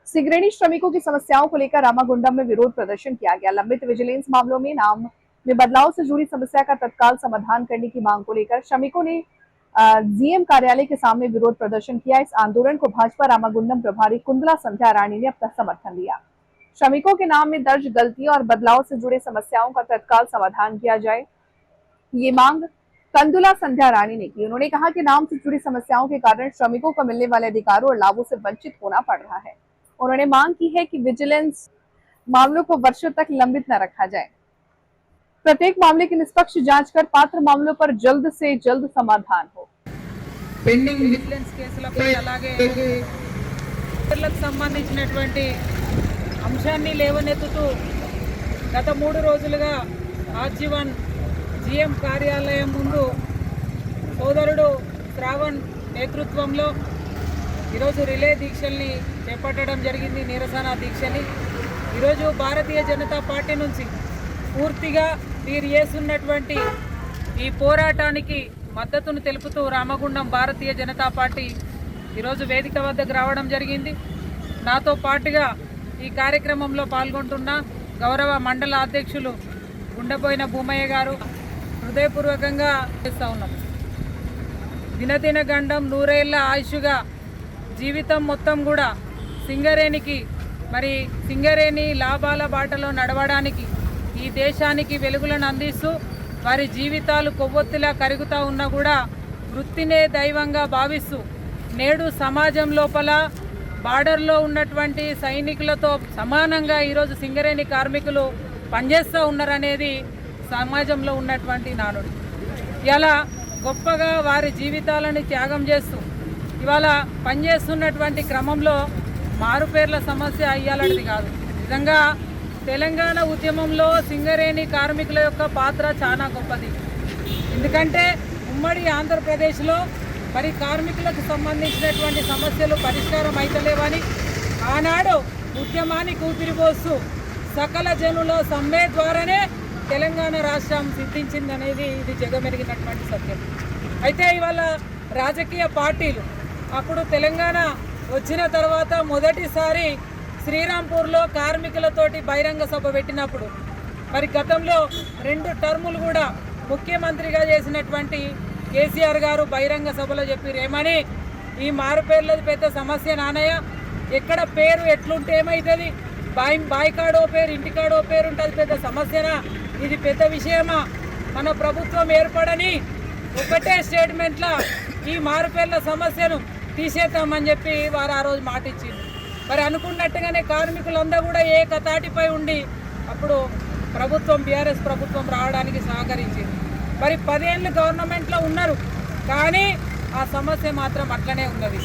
सिगरेनी श्रमिकों की समस्याओं को लेकर रामागुंडम में विरोध प्रदर्शन किया गया। लंबित विजिलेंस मामलों में नाम में बदलाव से जुड़ी समस्या का तत्काल समाधान करने की मांग को लेकर श्रमिकों ने जीएम कार्यालय के सामने विरोध प्रदर्शन किया। इस आंदोलन को भाजपा रामागुंडम प्रभारी कुंदला संध्या रानी ने अपना समर्थन दिया। श्रमिकों के नाम में दर्ज गलतियों और बदलाव से जुड़े समस्याओं का तत्काल समाधान किया जाए, ये मांग कंदुला संध्या रानी ने की। उन्होंने कहा कि नाम से जुड़ी समस्याओं के कारण श्रमिकों को मिलने वाले अधिकारों और लाभों से वंचित होना पड़ रहा है। उन्होंने मांग की है कि विजिलेंस मामलों को वर्षों तक लंबित न रखा जाए, प्रत्येक मामले की निष्पक्ष जांच कर पात्र मामलों पर जल्द से जल्द समाधान हो। పెండింగ్ విజిలెన్స్ కేసులపై అలాగే ఇతరులకు సంబంధించినటువంటి అంశాన్ని లేవనెత్తుతూ గత 3 రోజులుగా ఆర్జీవన్ జీఎం కార్యాలయం ముందు సోదరుడు శ్రావణ్ నేతృత్వంలో ఈరోజు రిలే దీక్షల్ని చేపట్టడం జరిగింది, నిరసన దీక్షని. ఈరోజు భారతీయ జనతా పార్టీ నుంచి పూర్తిగా వీరు చేస్తున్నటువంటి ఈ పోరాటానికి మద్దతును తెలుపుతూ రామగుండం భారతీయ జనతా పార్టీ ఈరోజు వేదిక వద్దకు రావడం జరిగింది. నాతో పాటుగా ఈ కార్యక్రమంలో పాల్గొంటున్న గౌరవ మండల అధ్యక్షులు గుండెపోయిన భూమయ్య గారు హృదయపూర్వకంగా చేస్తూ ఉన్నాం. దినదిన గండం నూరేళ్ల ఆయుష్గా జీవితం మొత్తం కూడా సింగరేణికి సింగరేణి లాభాల బాటలో నడవడానికి ఈ దేశానికి వెలుగులను అందిస్తూ వారి జీవితాలు కొవ్వొత్తిలా కరుగుతూ ఉన్నా కూడా వృత్తినే దైవంగా భావిస్తూ నేడు సమాజం లోపల బార్డర్లో ఉన్నటువంటి సైనికులతో సమానంగా ఈరోజు సింగరేణి కార్మికులు పనిచేస్తూ ఉన్నారనేది సమాజంలో ఉన్నటువంటి నానుడి. ఇలా గొప్పగా వారి జీవితాలను త్యాగం చేస్తూ ఇవాళ పనిచేస్తున్నటువంటి క్రమంలో మారుపేర్ల సమస్య అయ్యాలనేది కాదు. నిజంగా తెలంగాణ ఉద్యమంలో సింగరేణి కార్మికుల యొక్క పాత్ర చాలా గొప్పది. ఎందుకంటే ఉమ్మడి ఆంధ్రప్రదేశ్లో కార్మికులకు సంబంధించినటువంటి సమస్యలు పరిష్కారం అయితలేవని ఆనాడు ఉద్యమానికి ఊపిరిపోస్తూ సకల జనుల సమ్మె ద్వారానే తెలంగాణ రాష్ట్రం సిద్ధించిందనేది ఇది జగమెరిగినటువంటి సత్యం. అయితే ఇవాళ రాజకీయ పార్టీలు అప్పుడు తెలంగాణ వచ్చిన తర్వాత మొదటిసారి శ్రీరాంపూర్లో కార్మికులతోటి బహిరంగ సభ పెట్టినప్పుడు గతంలో 2 టర్ములు కూడా ముఖ్యమంత్రిగా చేసినటువంటి కేసీఆర్ గారు బహిరంగ సభలో చెప్పిరేమని, ఈ మారుపేర్లది పెద్ద సమస్య నానయ్య, ఎక్కడ పేరు ఎట్లుంటే ఏమవుతుంది, బాయికాడో పేరు ఇంటికాడో పేరు ఉంటుంది, పెద్ద సమస్యనా, ఇది పెద్ద విషయమా, మన ప్రభుత్వం ఏర్పడని ఒకటే స్టేట్మెంట్లో ఈ మారుపేర్ల సమస్యను తీసేద్దామని చెప్పి వారు ఆ రోజు మాట ఇచ్చింది. అనుకున్నట్టుగానే కార్మికులందరూ కూడా ఏకతాటిపై ఉండి అప్పుడు ప్రభుత్వం బీఆర్ఎస్ ప్రభుత్వం రావడానికి సహకరించింది. 10 ఏళ్ళు గవర్నమెంట్లో ఉన్నారు, కానీ ఆ సమస్య మాత్రం అట్లనే ఉన్నది.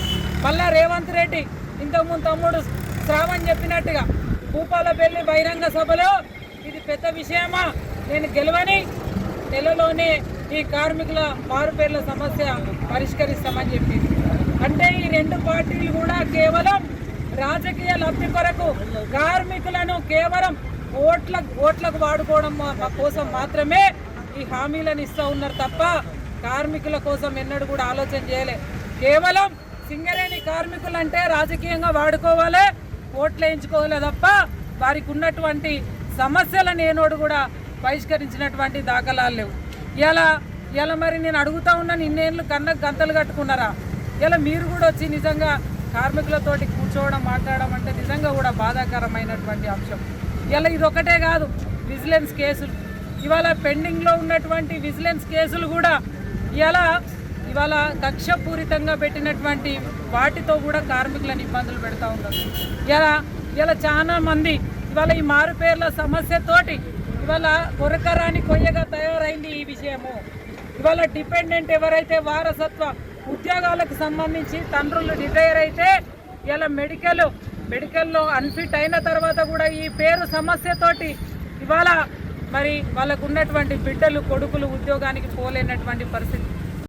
మళ్ళా రేవంత్ రెడ్డి ఇంతకుముందు తమ్ముడు శ్రావణ్ చెప్పినట్టుగా భూపాలపల్లి బహిరంగ సభలో ఇది పెద్ద విషయమా, నేను గెలవని నెలలోనే ఈ కార్మికుల మారుపేర్ల సమస్య పరిష్కరిస్తామని చెప్పింది. అంటే ఈ 2 పార్టీలు కూడా కేవలం రాజకీయ లబ్ధి కొరకు కార్మికులను కేవలం ఓట్లకు వాడుకోవడం కోసం మాత్రమే ఈ హామీలను ఇస్తూ ఉన్నారు తప్ప కార్మికుల కోసం ఎన్నడూ కూడా ఆలోచన చేయలే. కేవలం సింగరేణి కార్మికులు అంటే రాజకీయంగా వాడుకోవాలి, ఓట్లు వేయించుకోవాలి తప్ప వారికి ఉన్నటువంటి సమస్యలను ఏనోడు కూడా పరిష్కరించినటువంటి దాఖలాలు లేవు. ఇలా మరి నేను అడుగుతూ ఉన్నాను, ఇన్నేళ్ళు కన్నకు గంతలు కట్టుకున్నారా? ఇలా మీరు కూడా వచ్చి నిజంగా కార్మికులతోటి కూర్చోవడం మాట్లాడడం అంటే నిజంగా కూడా బాధాకరమైనటువంటి అంశం. ఇలా ఇదొకటే కాదు, విజిలెన్స్ కేసులు ఇవాళ పెండింగ్లో ఉన్నటువంటి విజిలెన్స్ కేసులు కూడా ఇవాళ కక్షపూరితంగా పెట్టినటువంటి వాటితో కూడా కార్మికులను ఇబ్బందులు పెడతా ఉన్నారు. ఇలా చాలా మంది ఇవాళ ఈ మారుపేర్ల సమస్యతోటి ఇవాళ కొరకరాని కొయ్యగా తయారైంది ఈ విషయము. ఇవాళ డిపెండెంట్ ఎవరైతే వారసత్వ ఉద్యోగాలకు సంబంధించి తండ్రులు రిటైర్ అయితే ఇలా మెడికల్లో అన్ఫిట్ అయిన తర్వాత కూడా ఈ పేరు సమస్యతోటి ఇవాళ వాళ్ళకు ఉన్నటువంటి బిడ్డలు కొడుకులు ఉద్యోగానికి పోలేనటువంటి పరిస్థితి.